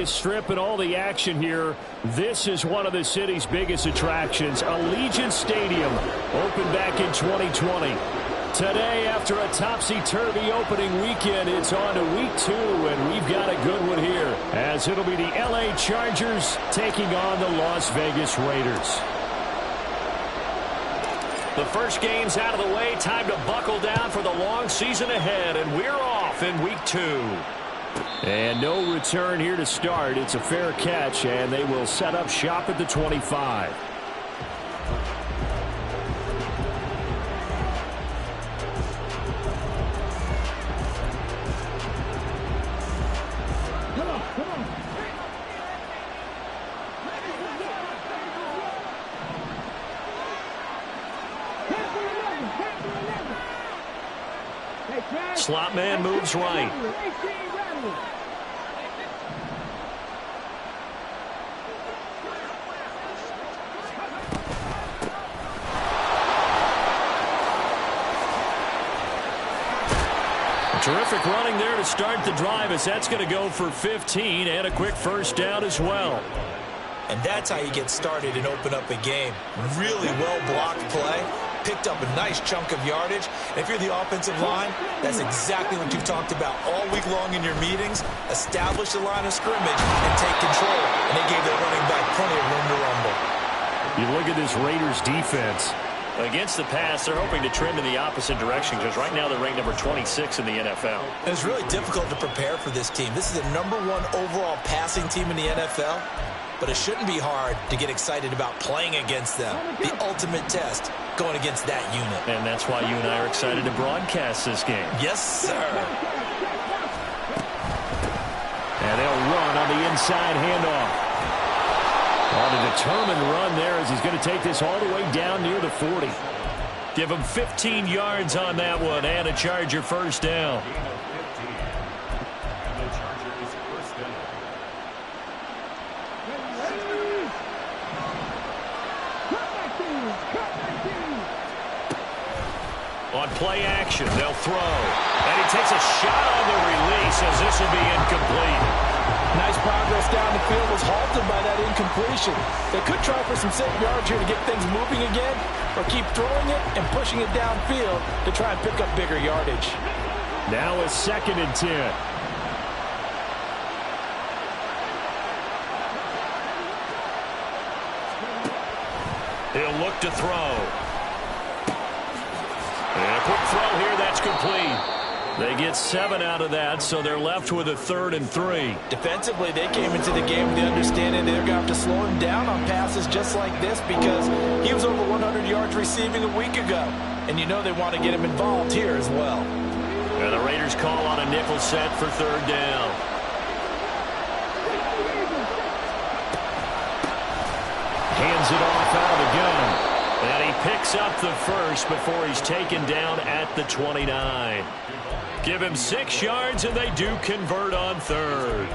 Strip and all the action here. This is one of the city's biggest attractions. Allegiant Stadium opened back in 2020. Today, after a topsy-turvy opening weekend, it's on to week 2, and we've got a good one here, as it'll be the LA Chargers taking on the Las Vegas Raiders. The first game's out of the way. Time to buckle down for the long season ahead, and we're off in week 2. And no return here to start. It's a fair catch, and they will set up shop at the 25. Slot man moves right. Terrific running there to start the drive, as that's going to go for 15 and a quick first down as well. And that's how you get started and open up a game. Really well-blocked play. Picked up a nice chunk of yardage. And if you're the offensive line, that's exactly what you've talked about all week long in your meetings. Establish the line of scrimmage and take control. And they gave their running back plenty of room to rumble. You look at this Raiders defense. Against the pass, they're hoping to trend in the opposite direction, because right now they're ranked number 26 in the NFL. And it's really difficult to prepare for this team. This is the #1 overall passing team in the NFL. But it shouldn't be hard to get excited about playing against them. The ultimate test, going against that unit. And that's why you and I are excited to broadcast this game. Yes, sir. And they'll run on the inside handoff. On a determined run there, as he's going to take this all the way down near the 40. Give him 15 yards on that one and a Charger first down. On play action, they'll throw. And he takes a shot on the release, as this will be incomplete. Nice progress down the field, was halted by that incompletion. They could try for some safe yards here to get things moving again, or keep throwing it and pushing it downfield to try and pick up bigger yardage. Now a 2nd and 10. He'll look to throw. And a quick throw here, that's complete. They get 7 out of that, so they're left with a 3rd and 3. Defensively, they came into the game with the understanding they're going to have to slow him down on passes just like this, because he was over 100 yards receiving a week ago. And you know they want to get him involved here as well. And the Raiders call on a nickel set for 3rd down. Hands it off out of the gun. And he picks up the first before he's taken down at the 29. Give him 6 yards, and they do convert on 3rd.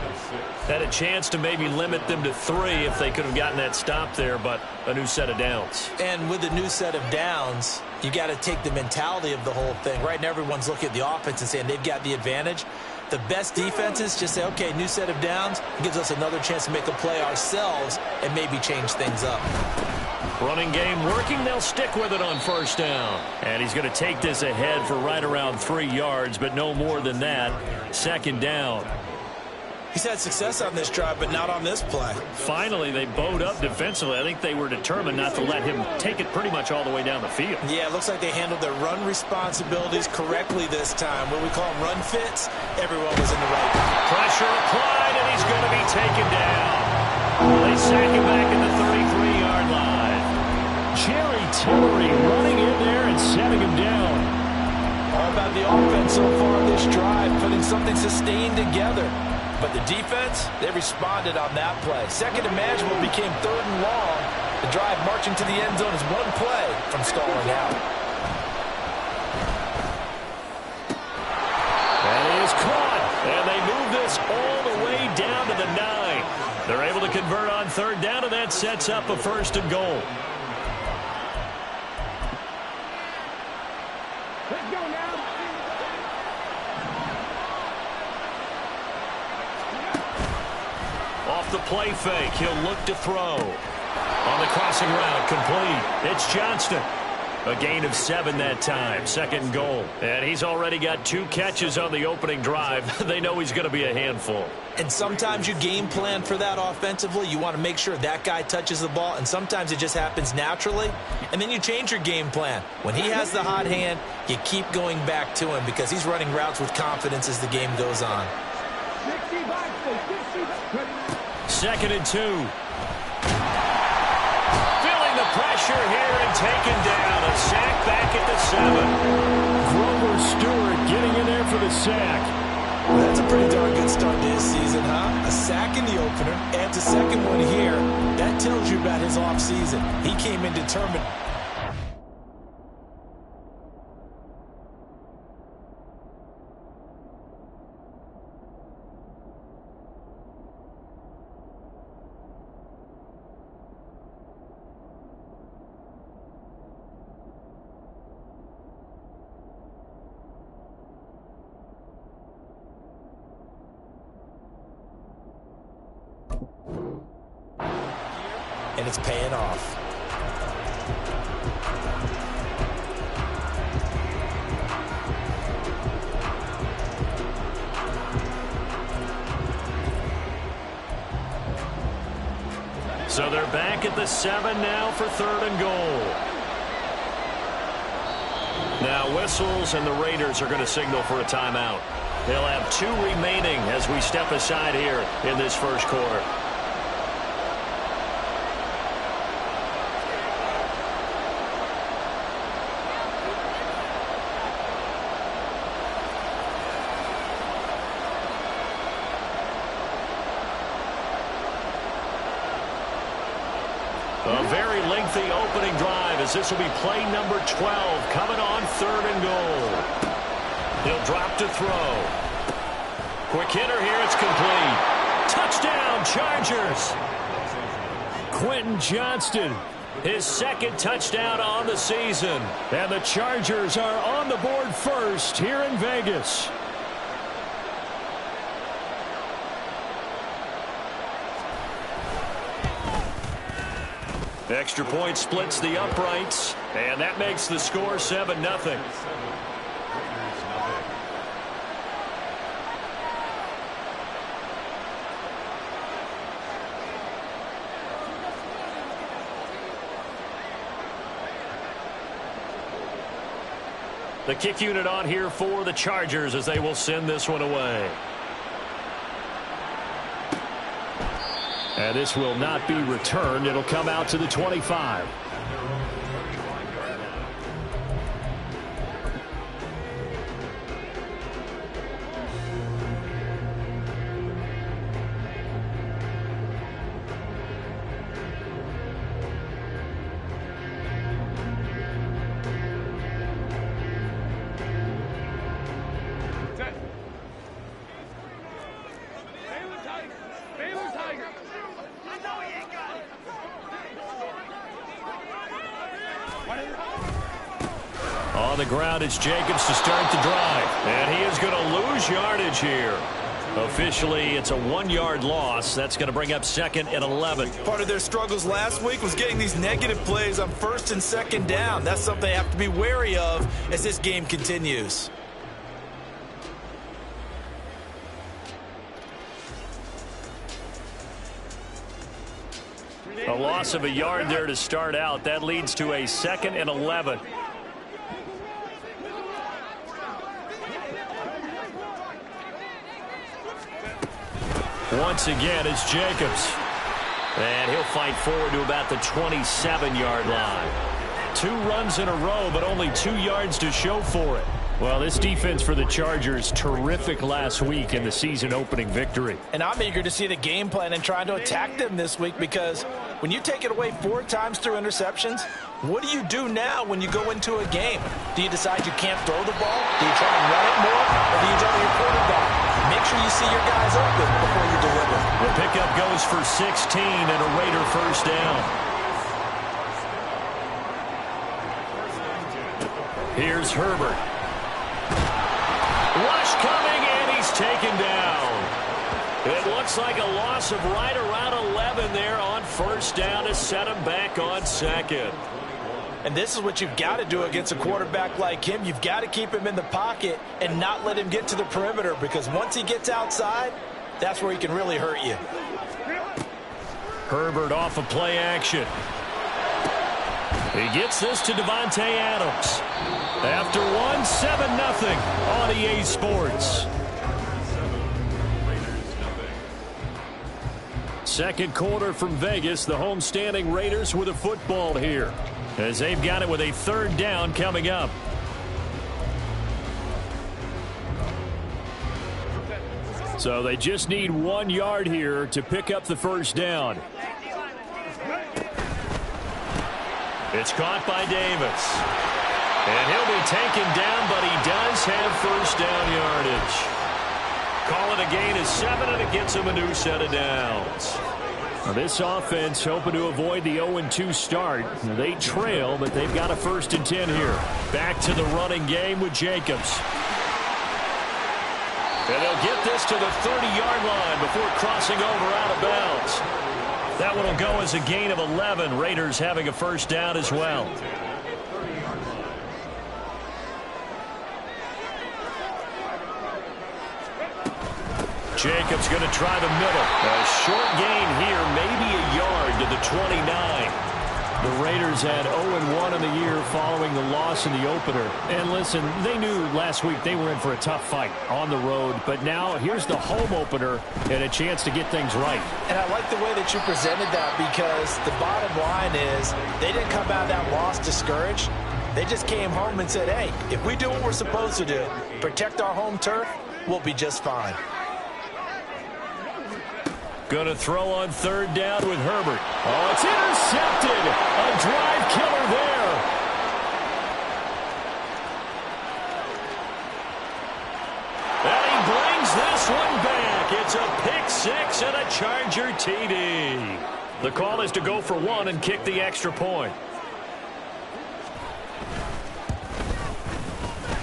Had a chance to maybe limit them to 3 if they could have gotten that stop there, but a new set of downs. And with a new set of downs, you got to take the mentality of the whole thing. Right now, everyone's looking at the offense and saying they've got the advantage. The best defenses just say, okay, new set of downs. It gives us another chance to make a play ourselves and maybe change things up. Running game working. They'll stick with it on 1st down. And he's going to take this ahead for right around 3 yards, but no more than that. 2nd down. He's had success on this drive, but not on this play. Finally, they bowed up defensively. I think they were determined not to let him take it pretty much all the way down the field. Yeah, it looks like they handled their run responsibilities correctly this time. What we call them run fits, everyone was in the right. Pressure applied, and he's going to be taken down. They sack him back in the 33-yard line. Jerry Tillery running in there and setting him down. All about the offense so far this drive, putting something sustained together. But the defense, they responded on that play. 2nd and manageable became 3rd and long. The drive marching to the end zone is 1 play from stalling out. That is caught. And they move this all the way down to the 9. They're able to convert on 3rd down, and that sets up a 1st and goal. Let's go now. Off the play fake, he'll look to throw. On the crossing route, complete. It's Johnston. A gain of 7 that time, 2nd and goal. And he's already got 2 catches on the opening drive. They know he's going to be a handful. And sometimes you game plan for that offensively. You want to make sure that guy touches the ball, and sometimes it just happens naturally. And then you change your game plan. When he has the hot hand, you keep going back to him because he's running routes with confidence as the game goes on. 2nd and 2. Feeling the pressure here and taken down. A sack back at the 7. Grover Stewart getting in there for the sack. Well, that's a pretty darn good start to his season, huh? A sack in the opener, adds a second one here. That tells you about his offseason. He came in determined. And it's paying off. So they're back at the 7 now for 3rd and goal. Now whistles, and the Raiders are going to signal for a timeout. They'll have 2 remaining as we step aside here in this first quarter. A very lengthy opening drive as this will be play number 12 coming on 3rd and goal. He'll drop to throw. Quick hitter here, it's complete. Touchdown, Chargers. Quentin Johnston, His 2nd touchdown on the season. and the Chargers are on the board first here in Vegas. Extra point splits the uprights, and that makes the score 7-0. The kick unit on here for the Chargers as they will send this one away. And this will not be returned. It'll come out to the 25. On the ground, it's Jacobs to start the drive. And he is going to lose yardage here. Officially, it's a 1-yard loss. That's going to bring up 2nd and 11. Part of their struggles last week was getting these negative plays on 1st and 2nd down. That's something they have to be wary of as this game continues. A loss of a yard there to start out. That leads to a 2nd and 11. Once again, it's Jacobs. And he'll fight forward to about the 27-yard line. 2 runs in a row, but only 2 yards to show for it. Well, this defense for the Chargers, terrific last week in the season-opening victory. And I'm eager to see the game plan and trying to attack them this week because when you take it away 4 times through interceptions, what do you do now when you go into a game? Do you decide you can't throw the ball? Do you try and run it more? Or do you tell your quarterback, make sure you see your guys open before you deliver? The pickup goes for 16 and a Raider first down. Here's Herbert. Rush coming, and he's taken down. It looks looks like a loss of right around 11 there on first down to set him back on second. And this is what you've got to do against a quarterback like him. You've got to keep him in the pocket and not let him get to the perimeter, because once he gets outside, that's where he can really hurt you. Herbert off of play action. He gets this to Devontae Adams. After one, 7-0 on EA Sports. Second quarter from Vegas. The homestanding Raiders with a football here, as they've got it with a third down coming up. So they just need 1 yard here to pick up the first down. It's caught by Davis. And he'll be taken down, but he does have first down yardage. Call it a gain of 7, and it gets him a new set of downs. Now this offense hoping to avoid the 0-2 start. They trail, but they've got a 1st and 10 here. Back to the running game with Jacobs. And they'll get this to the 30-yard line before crossing over out of bounds. That one will go as a gain of 11. Raiders having a first down as well. Jacobs going to try the middle. A short gain here, maybe a yard to the 29. The Raiders had 0-1 in the year following the loss in the opener. And listen, they knew last week they were in for a tough fight on the road. But now here's the home opener and a chance to get things right. And I like the way that you presented that, because the bottom line is they didn't come out of that loss discouraged. They just came home and said, hey, if we do what we're supposed to do, protect our home turf, we'll be just fine. Going to throw on third down with Herbert. Oh, it's intercepted. A drive killer there. And he brings this one back. It's a pick six and a Charger TD. The call is to go for 1 and kick the extra point.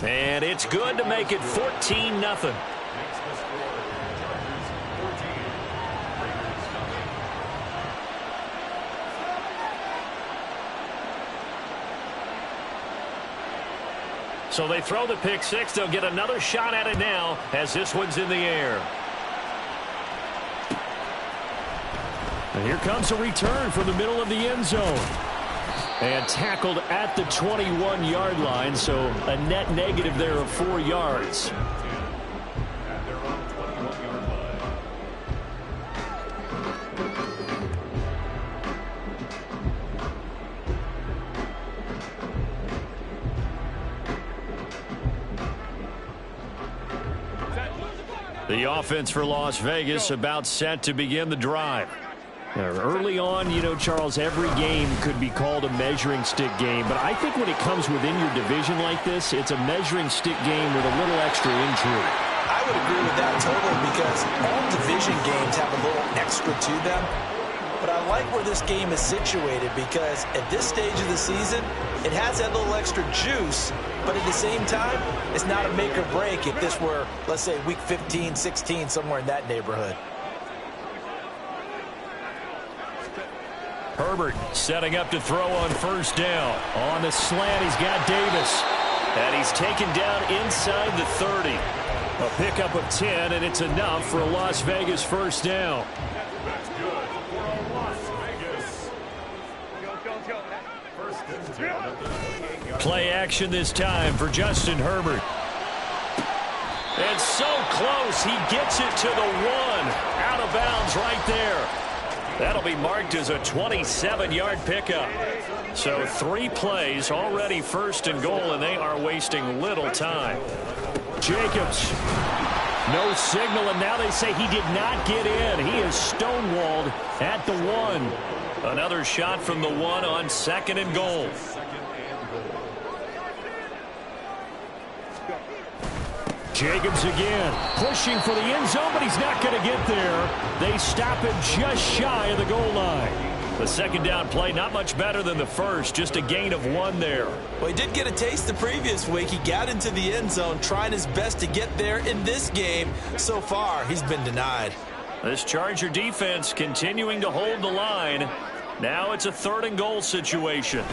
And it's good to make it 14-0. So they throw the pick six. They'll get another shot at it now as this one's in the air. And here comes a return from the middle of the end zone. And tackled at the 21-yard line, so a net negative there of 4 yards. The offense for Las Vegas about set to begin the drive. Early on, you know, Charles, every game could be called a measuring stick game. But I think when it comes within your division like this, it's a measuring stick game with a little extra intrigue. I would agree with that totally, because all division games have a little extra to them. But I like where this game is situated, because at this stage of the season, it has that little extra juice. But at the same time, it's not a make or break if this were, let's say, week 15, 16, somewhere in that neighborhood. Herbert setting up to throw on first down. On the slant, he's got Davis. And he's taken down inside the 30. A pickup of 10, and it's enough for a Las Vegas first down. Play action this time for Justin Herbert. And so close, he gets it to the 1. Out of bounds right there. That'll be marked as a 27-yard pickup. So 3 plays, already first and goal, and they are wasting little time. Jacobs, no signal, and now they say he did not get in. He is stonewalled at the 1. Another shot from the 1 on 2nd and goal. Jacobs again, pushing for the end zone, but he's not going to get there. They stop him just shy of the goal line. The second down play, not much better than the first, just a gain of 1 there. Well, he did get a taste the previous week. He got into the end zone, trying his best to get there in this game. So far, he's been denied. This Charger defense continuing to hold the line. Now it's a 3rd and goal situation.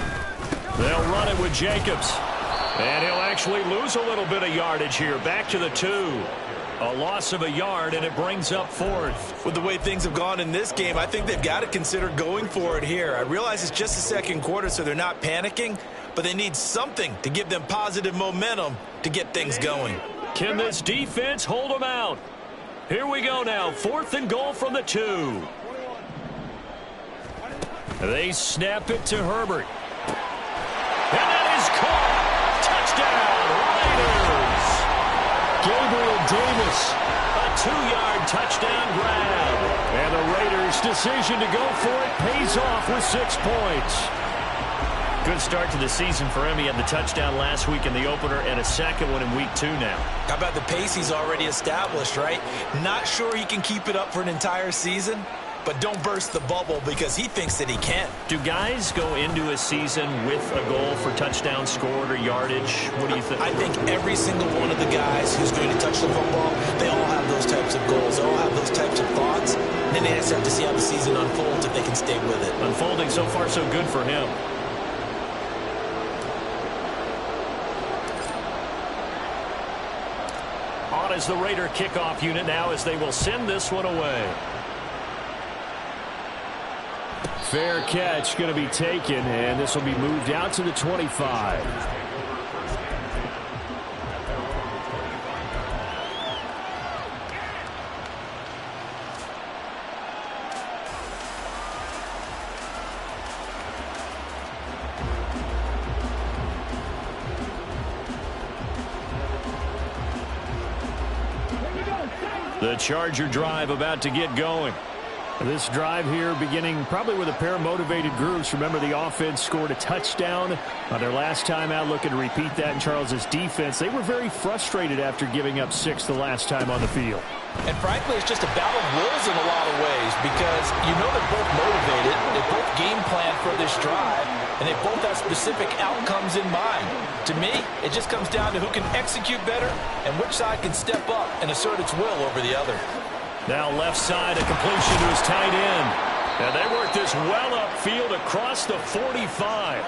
They'll run it with Jacobs. And he'll actually lose a little bit of yardage here. Back to the 2. A loss of a yard, and it brings up 4th. With the way things have gone in this game, I think they've got to consider going for it here. I realize it's just the 2nd quarter, so they're not panicking, but they need something to give them positive momentum to get things going. Can this defense hold them out? Here we go now. 4th and goal from the 2. They snap it to Herbert. And that is caught. Touchdown, Raiders. Gabriel Davis. A 2-yard touchdown grab. And the Raiders' decision to go for it pays off with 6 points. Good start to the season for him. He had the touchdown last week in the opener and a second one in week 2 now. How about the pace he's already established, right? Not sure he can keep it up for an entire season, but don't burst the bubble because he thinks that he can. Do guys go into a season with a goal for touchdowns scored or yardage? What do you think? I think every single one of the guys who's going to touch the football, they all have those types of goals. They all have those types of thoughts. And then they just have to see how the season unfolds if they can stay with it. Unfolding so far so good for him. On is the Raider kickoff unit now as they will send this one away. Fair catch going to be taken, and this will be moved out to the 25. The Charger drive about to get going. This drive here beginning probably with a pair of motivated groups. Remember, the offense scored a touchdown on their last time out, looking to repeat that in Charles's defense. They were very frustrated after giving up 6 the last time on the field. And frankly, it's just a battle of wills in a lot of ways because you know they're both motivated. They both game plan for this drive, and they both have specific outcomes in mind. To me, it just comes down to who can execute better and which side can step up and assert its will over the other. Now left side, a completion to his tight end. And they work this well upfield across the 45.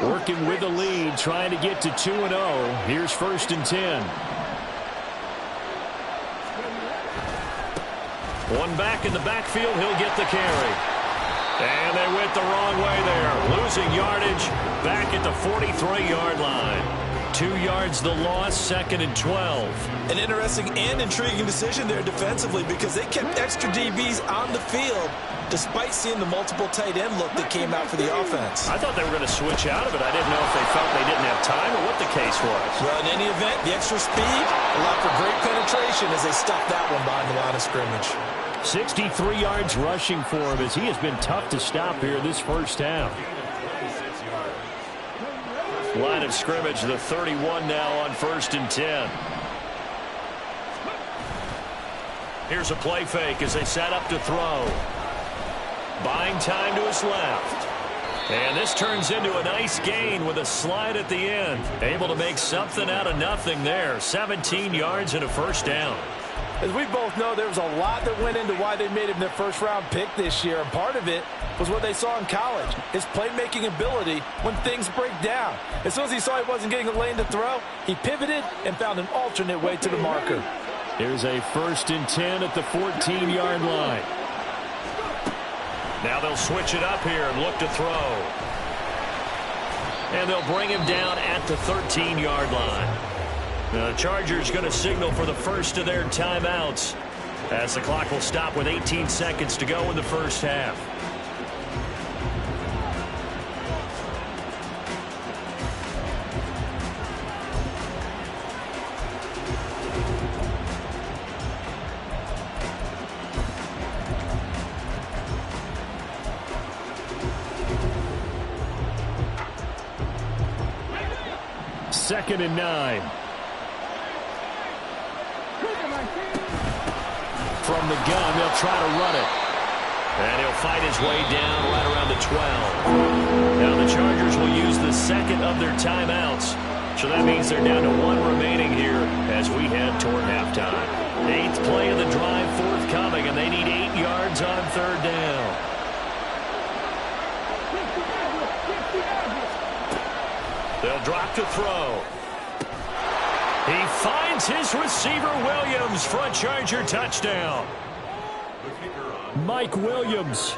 Working with the lead, trying to get to 2-0. Here's 1st and 10. One back in the backfield, he'll get the carry. And they went the wrong way there. Losing yardage back at the 43-yard line. 2 yards the loss, 2nd and 12. An interesting and intriguing decision there defensively because they kept extra DBs on the field despite seeing the multiple tight end look that came out for the offense. I thought they were going to switch out of it. I didn't know if they felt they didn't have time or what the case was. Well, in any event, the extra speed allowed for great penetration as they stopped that one behind the line of scrimmage. 63 yards rushing for him as he has been tough to stop here this first half. Line of scrimmage, the 31 now on 1st and 10. Here's a play fake as they set up to throw. Buying time to his left. And this turns into a nice gain with a slide at the end. Able to make something out of nothing there. 17 yards and a first down. As we both know, there was a lot that went into why they made him their first-round pick this year. And part of it was what they saw in college, his playmaking ability when things break down. As soon as he saw he wasn't getting a lane to throw, he pivoted and found an alternate way to the marker. Here's a 1st and 10 at the 14-yard line. Now they'll switch it up here and look to throw. And they'll bring him down at the 13-yard line. The Chargers going to signal for the first of their timeouts as the clock will stop with 18 seconds to go in the first half. Second and 9. From the gun, they'll try to run it. And he'll fight his way down right around the 12. Now the Chargers will use the second of their timeouts. So that means they're down to one remaining here as we head toward halftime. 8th play of the drive forthcoming, and they need 8 yards on 3rd down. They'll drop to throw. He finds his receiver, Williams, for a Charger touchdown. Mike Williams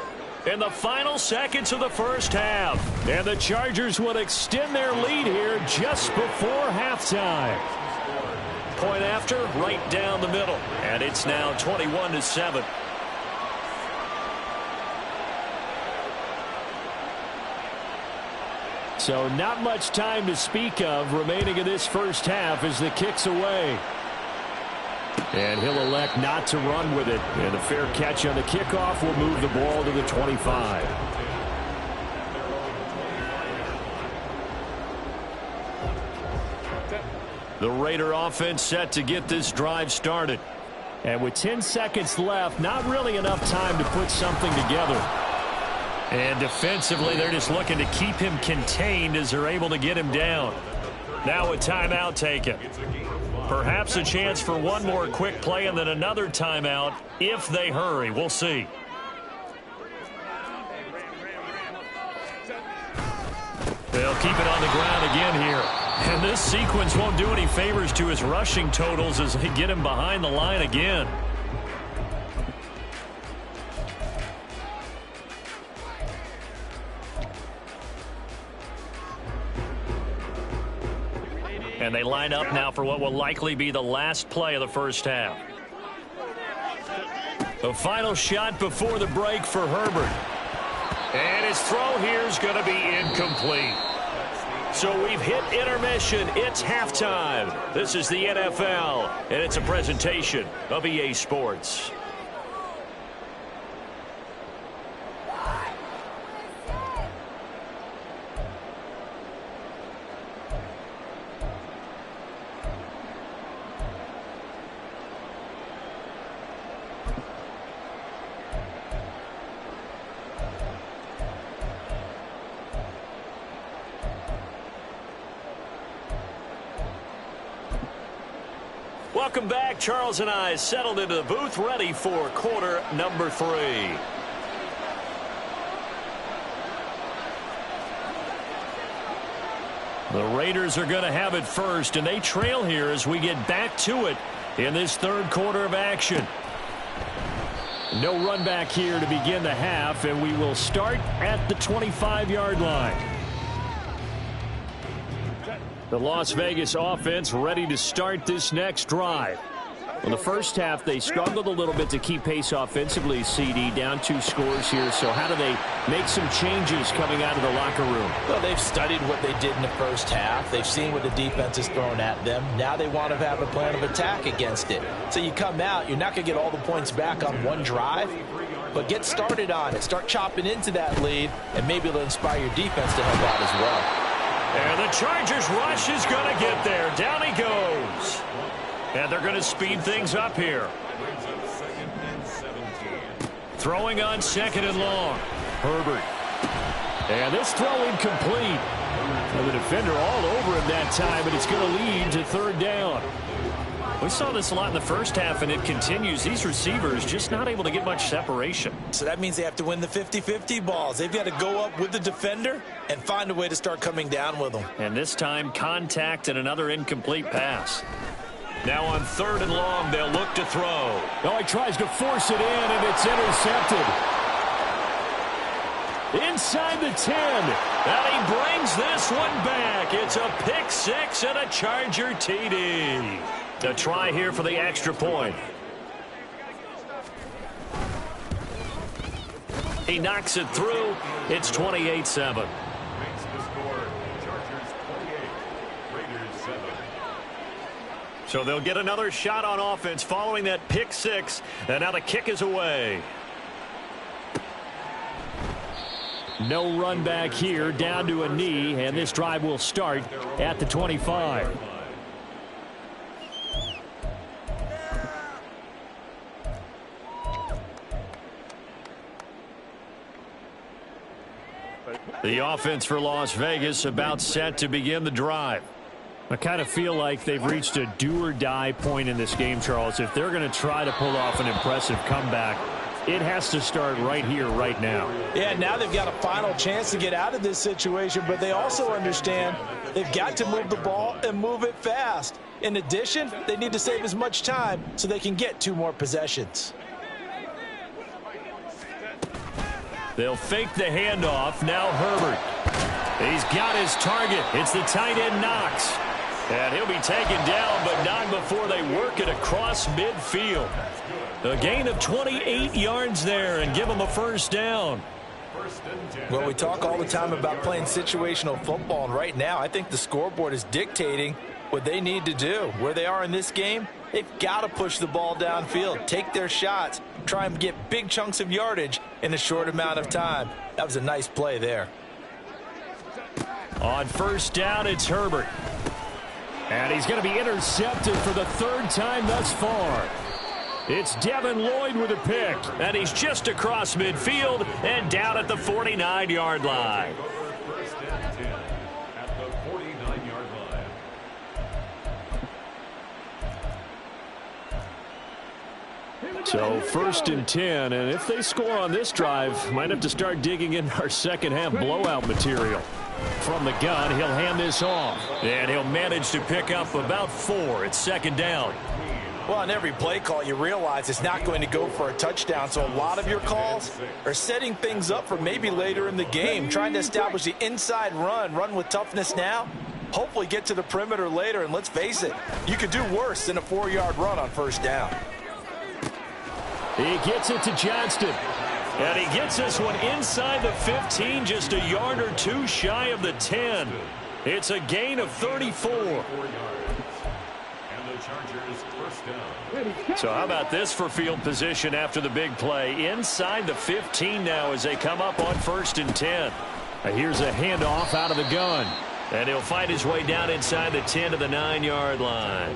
in the final seconds of the first half. And the Chargers will extend their lead here just before halftime. Point after, right down the middle. And it's now 21-7. So not much time to speak of remaining in this first half as the kick's away. And he'll elect not to run with it. And the fair catch on the kickoff will move the ball to the 25. The Raider offense set to get this drive started. And with 10 seconds left, not really enough time to put something together. And defensively, they're just looking to keep him contained as they're able to get him down. Now a timeout taken. Perhaps a chance for one more quick play and then another timeout if they hurry. We'll see. They'll keep it on the ground again here. And this sequence won't do any favors to his rushing totals as they get him behind the line again. And they line up now for what will likely be the last play of the first half. The final shot before the break for Herbert. And his throw here is going to be incomplete. So we've hit intermission. It's halftime. This is the NFL, and it's a presentation of EA Sports. Welcome back. Charles and I settled into the booth, ready for quarter number 3. The Raiders are going to have it first, and they trail here as we get back to it in this third quarter of action. No run back here to begin the half, and we will start at the 25-yard line. The Las Vegas offense ready to start this next drive. In the first half, they struggled a little bit to keep pace offensively, CD, down 2 scores here. So how do they make some changes coming out of the locker room? Well, they've studied what they did in the first half. They've seen what the defense is throwing at them. Now they want to have a plan of attack against it. So you come out, you're not going to get all the points back on one drive, but get started on it. Start chopping into that lead, and maybe it'll inspire your defense to help out as well. And the Chargers rush is going to get there. Down he goes. And they're going to speed things up here. Throwing on 2nd and long. Herbert. And this throw incomplete. And the defender all over him that time, and it's going to lead to 3rd down. We saw this a lot in the first half, and it continues. These receivers just not able to get much separation. So that means they have to win the 50-50 balls. They've got to go up with the defender and find a way to start coming down with them. And this time, contact and another incomplete pass. Now on 3rd and long, they'll look to throw. Oh, he tries to force it in, and it's intercepted. Inside the 10. And he brings this one back. It's a pick 6 and a Charger TD. A try here for the extra point. He knocks it through. It's 28-7. So they'll get another shot on offense following that pick 6. And now the kick is away. No run back here, down to a knee, and this drive will start at the 25. The offense for Las Vegas about set to begin the drive. I kind of feel like they've reached a do-or-die point in this game, Charles. If they're going to try to pull off an impressive comeback, it has to start right here, right now. Yeah, now they've got a final chance to get out of this situation, but they also understand they've got to move the ball and move it fast. In addition, they need to save as much time so they can get 2 more possessions. They'll fake the handoff. Now Herbert. He's got his target. It's the tight end Knox. And he'll be taken down, but not before they work it across midfield. A gain of 28 yards there and give them a first down. Well, we talk all the time about playing situational football, and right now I think the scoreboard is dictating what they need to do. Where they are in this game, they've got to push the ball downfield, take their shots, try and get big chunks of yardage in a short amount of time. That was a nice play there. On first down, it's Herbert. And he's going to be intercepted for the 3rd time thus far. It's Devin Lloyd with a pick. And he's just across midfield and down at the 49-yard line. So 1st and 10, and if they score on this drive, might have to start digging in our second-half blowout material. From the gun, he'll hand this off. And he'll manage to pick up about 4. It's 2nd down. Well, on every play call, you realize it's not going to go for a touchdown, so a lot of your calls are setting things up for maybe later in the game, trying to establish the inside run with toughness now, hopefully get to the perimeter later, and let's face it, you could do worse than a 4-yard run on first down. He gets it to Johnston. And he gets this one inside the 15, just a yard or 2 shy of the 10. It's a gain of 34. So how about this for field position after the big play? Inside the 15 now as they come up on 1st and 10. Here's a handoff out of the gun. And he'll find his way down inside the 10 to the 9-yard line.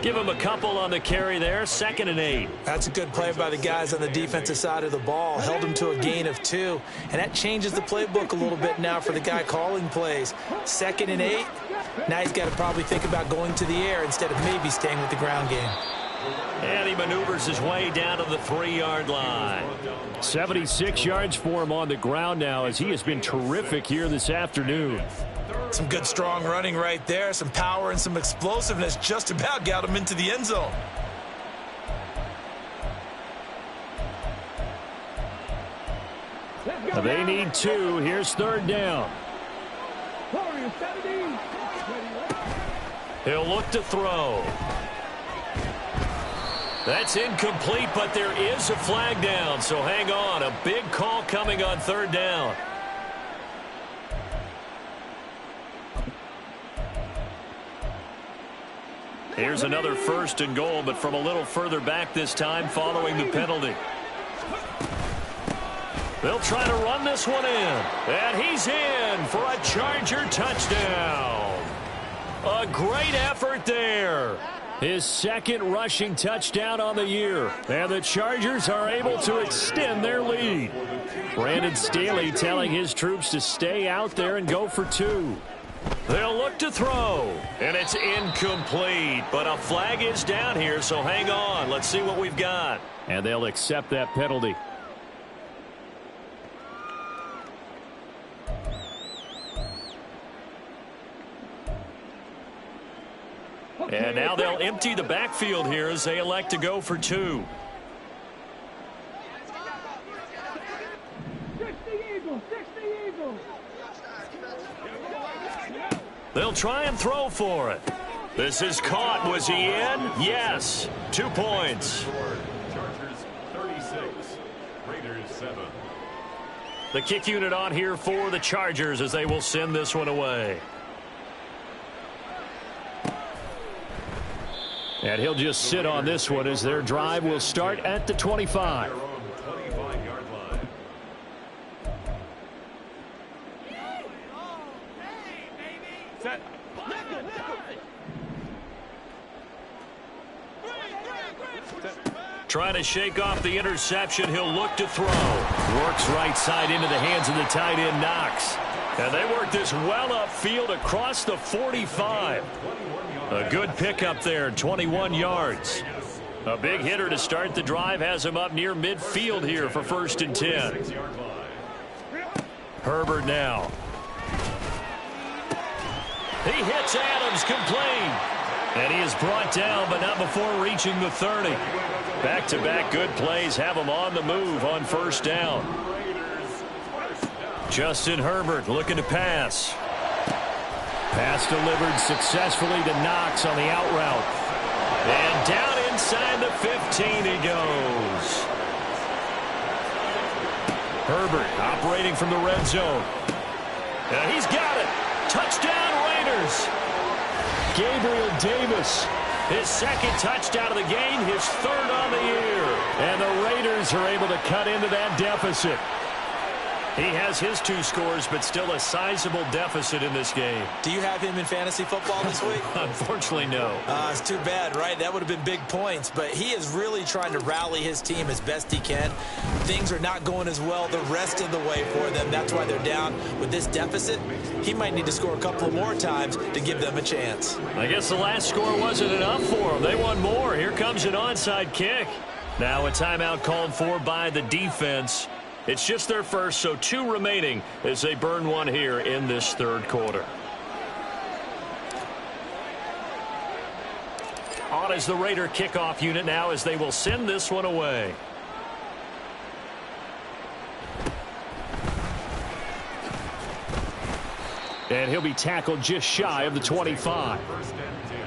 Give him a couple on the carry there. 2nd and 8. That's a good play by the guys on the defensive side of the ball. Held him to a gain of 2. And that changes the playbook a little bit now for the guy calling plays. 2nd and 8. Now he's got to probably think about going to the air instead of maybe staying with the ground game. And he maneuvers his way down to the 3-yard line. 76 yards for him on the ground now as he has been terrific here this afternoon. Some good strong running right there. Some power and some explosiveness just about got him into the end zone. They need 2. Here's 3rd down. He'll look to throw. That's incomplete, but there is a flag down, so hang on. A big call coming on 3rd down. Here's another 1st and goal, but from a little further back this time following the penalty. They'll try to run this one in. And he's in for a Charger touchdown. A great effort there. His 2nd rushing touchdown on the year. And the Chargers are able to extend their lead. Brandon Staley telling his troops to stay out there and go for 2. They'll look to throw, and it's incomplete, but a flag is down here, so hang on. Let's see what we've got. And they'll accept that penalty. And now they'll empty the backfield here as they elect to go for 2. They'll try and throw for it. This is caught. Was he in? Yes. 2 points. Chargers 36, Raiders 7. The kick unit on here for the Chargers as they will send this one away. And he'll just sit on this one as their drive will start at the 25. Trying to shake off the interception. He'll look to throw. Works right side into the hands of the tight end, Knox. And they work this well upfield across the 45. A good pickup there, 21 yards. A big hitter to start the drive has him up near midfield here for 1st and 10. Herbert now. He hits Adams, complete. And he is brought down, but not before reaching the 30. Back-to-back good plays have him on the move on 1st down. Justin Herbert looking to pass. Pass delivered successfully to Knox on the out route. And down inside the 15 he goes. Herbert operating from the red zone. And he's got it. Touchdown Raiders. Gabriel Davis. His 2nd touchdown of the game, his 3rd on the year. And the Raiders are able to cut into that deficit. He has his 2 scores, but still a sizable deficit in this game. Do you have him in fantasy football this week? Unfortunately, no. It's too bad, right? That would have been big points, but he is really trying to rally his team as best he can. Things are not going as well the rest of the way for them. That's why they're down with this deficit. He might need to score a couple more times to give them a chance. I guess the last score wasn't enough for them. They want more. Here comes an onside kick. Now a timeout called for by the defense. It's just their first, so 2 remaining as they burn one here in this 3rd quarter. On is the Raider kickoff unit now as they will send this one away. And he'll be tackled just shy of the 25. 1st and 10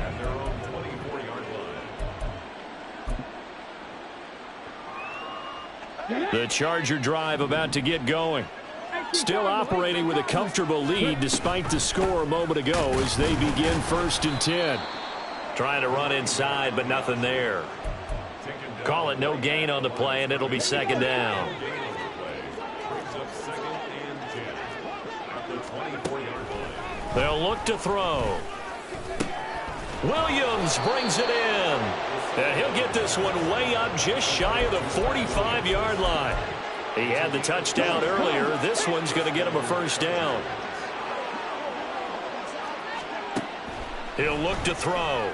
at their own 24-yard line. The Charger drive about to get going. Still operating with a comfortable lead despite the score a moment ago as they begin 1st and 10. Trying to run inside, but nothing there. Call it no gain on the play, and it'll be 2nd down. They'll look to throw. Williams brings it in. And he'll get this one way up just shy of the 45-yard line. He had the touchdown earlier. This one's going to get him a 1st down. He'll look to throw.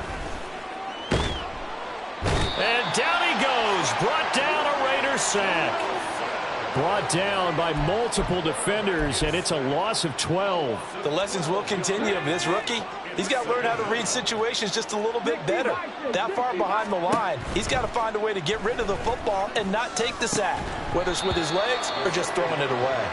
And down he goes. Brought down a Raider sack. Brought down by multiple defenders, and it's a loss of 12. The lessons will continue of this rookie. He's got to learn how to read situations just a little bit better. That far behind the line, he's got to find a way to get rid of the football and not take the sack, whether it's with his legs or just throwing it away.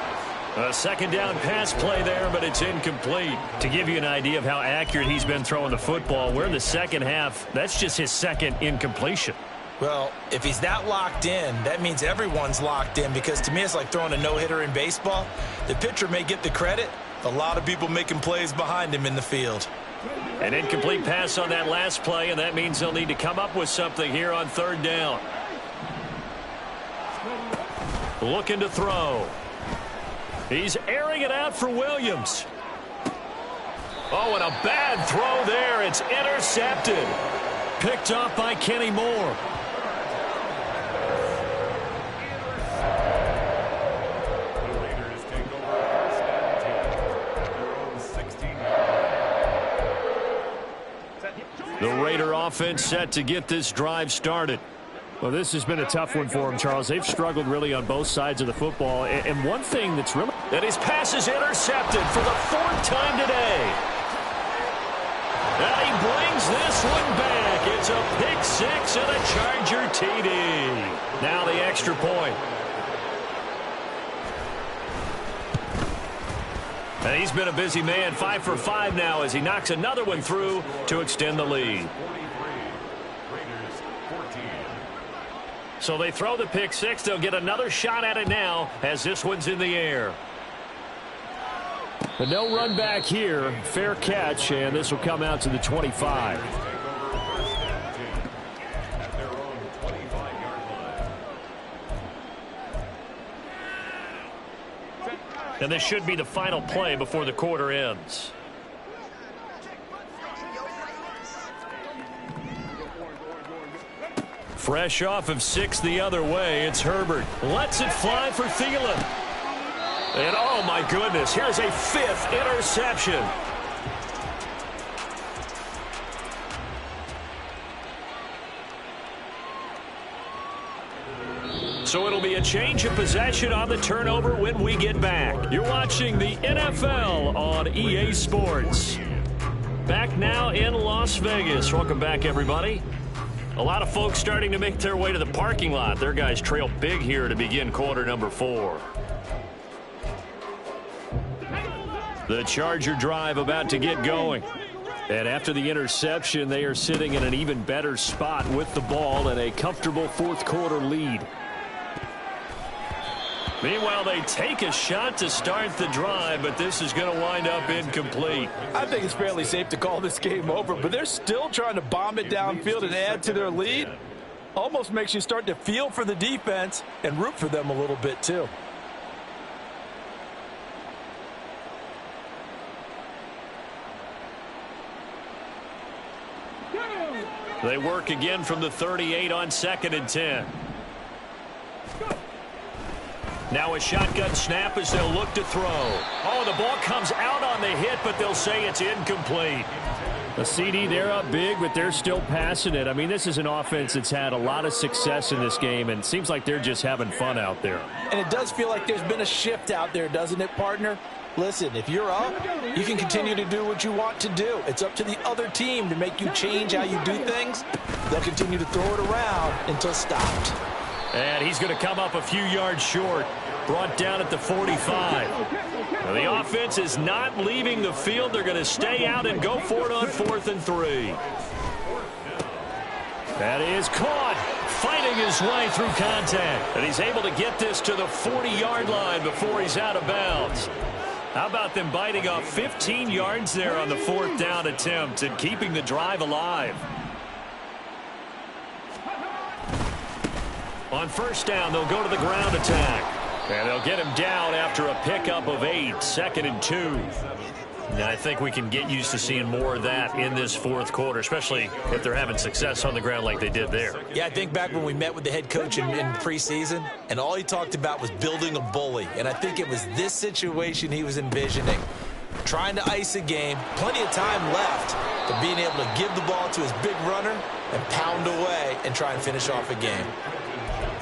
A 2nd down pass play there, but it's incomplete. To give you an idea of how accurate he's been throwing the football, we're in the 2nd half. That's just his 2nd incompletion. Well, if he's that locked in, that means everyone's locked in, because to me it's like throwing a no-hitter in baseball. The pitcher may get the credit. A lot of people making plays behind him in the field. An incomplete pass on that last play, and that means they'll need to come up with something here on 3rd down. Looking to throw. He's airing it out for Williams. Oh, and a bad throw there. It's intercepted. Picked off by Kenny Moore. The Raiders take over 1st and 10 at their own 16-yard line. The Raider offense set to get this drive started. Well, this has been a tough one for him, Charles. They've struggled really on both sides of the football. And one thing that's really... And his pass is intercepted for the 4th time today. And he brings this one back. It's a pick 6 and a Charger TD. Now the extra point. And he's been a busy man, 5 for 5 now as he knocks another one through to extend the lead. 43, Raiders 14. So they throw the pick 6. They'll get another shot at it now as this one's in the air. But no run back here. Fair catch, and this will come out to the 25. Take over 1st and 10 at their own 25-yard line. And this should be the final play before the quarter ends. Fresh off of 6 the other way, it's Herbert. Lets it fly for Thielen. And oh my goodness, here's a 5th interception. So it'll be a change of possession on the turnover when we get back. You're watching the NFL on EA Sports. Back now in Las Vegas. Welcome back, everybody. A lot of folks starting to make their way to the parking lot. Their guys trail big here to begin quarter number 4. The Charger drive about to get going. And after the interception, they are sitting in an even better spot with the ball and a comfortable fourth quarter lead. Meanwhile, they take a shot to start the drive, but this is going to wind up incomplete. I think it's fairly safe to call this game over, but they're still trying to bomb it downfield and add to their lead. Almost makes you start to feel for the defense and root for them a little bit, too. They work again from the 38 on 2nd and 10. Now a shotgun snap as they'll look to throw. Oh, the ball comes out on the hit, but they'll say it's incomplete. A CD, they're up big, but they're still passing it. I mean, this is an offense that's had a lot of success in this game, and it seems like they're just having fun out there. And it does feel like there's been a shift out there, doesn't it, partner? Listen, if you're up, you can continue to do what you want to do. It's up to the other team to make you change how you do things. They'll continue to throw it around until stopped. And he's going to come up a few yards short. Brought down at the 45. Well, the offense is not leaving the field. They're going to stay out and go for it on 4th and 3. That is caught, fighting his way through contact. And he's able to get this to the 40-yard line before he's out of bounds. How about them biting off 15 yards there on the 4th down attempt and keeping the drive alive? On 1st down, they'll go to the ground attack. And they'll get him down after a pickup of 8, 2nd and 2. Now, I think we can get used to seeing more of that in this 4th quarter, especially if they're having success on the ground like they did there. Yeah, I think back when we met with the head coach in preseason, and all he talked about was building a bully. And I think it was this situation he was envisioning. Trying to ice a game, plenty of time left, but being able to give the ball to his big runner and pound away and try and finish off a game.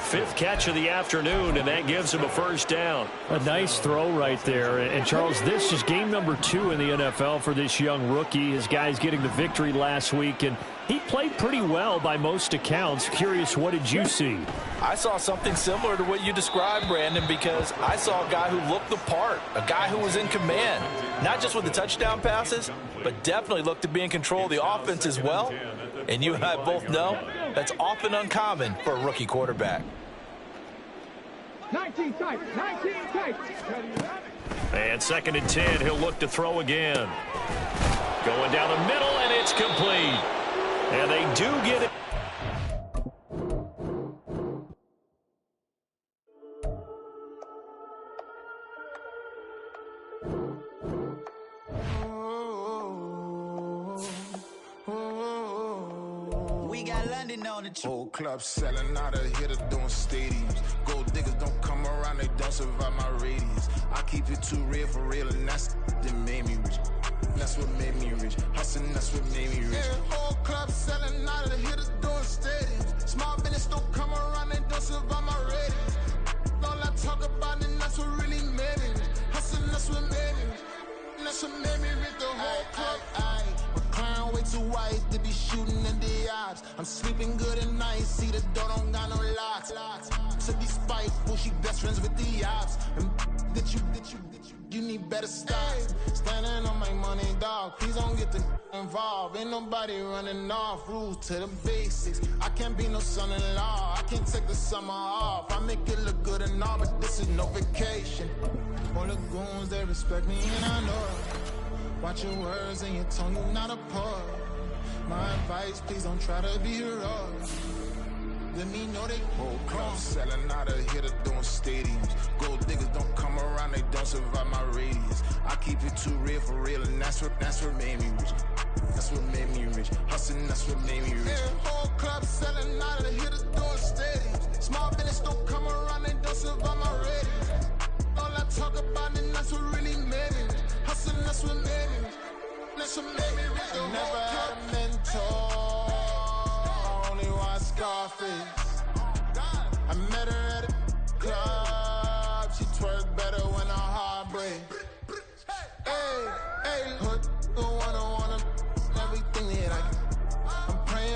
5th catch of the afternoon, and that gives him a 1st down. A nice throw right there. And, Charles, this is game number 2 in the NFL for this young rookie. His guys getting the victory last week, and he played pretty well by most accounts. Curious, what did you see? I saw something similar to what you described, Brandon, because I saw a guy who looked the part, a guy who was in command, not just with the touchdown passes, but definitely looked to be in control of the offense as well. And you and I both know that's often uncommon for a rookie quarterback. 19 tight, 19 tight. And 2nd and 10, he'll look to throw again. Going down the middle, and it's complete. And they do get it. Whole club selling out of hitter doing stadiums. Gold diggers don't come around, they don't survive my radius. I keep it too real for real, and that's that made me rich. That's what made me rich. Hustling, that's what made me rich. Yeah, whole club selling out of hitters doing stadiums. Small business don't come around, they don't survive my radius. All I talk about, and that's what really made me rich. Hustling, that's what made me rich. That's what made me rich. The whole club. Way too white to be shooting in the odds. I'm sleeping good at night. See the door don't got no locks. To be spiteful, she best friends with the ops. And you need better stop. Standing on my money, dog. Please don't get the involved. Ain't nobody running off. Rules to the basics. I can't be no son-in-law. I can't take the summer off. I make it look good and all, but this is no vacation. All the goons, they respect me and I know it. Watch your words and your tone, you not a part. My advice, please don't try to be heroic. Let me know they whole club selling out of hitter doing stadiums. Gold diggers don't come around, they don't survive my radius. I keep it too real for real, and that's what made me rich. That's what made me rich. Hustling, that's what made me rich. Yeah, whole club selling out of hitters doing stadiums. Small business don't come around, they don't survive my ratings. All I talk about it, that's what really made me rich. Hustling, that's what made me rich. That's what made me rich. Never had a mentor, only one Scarface.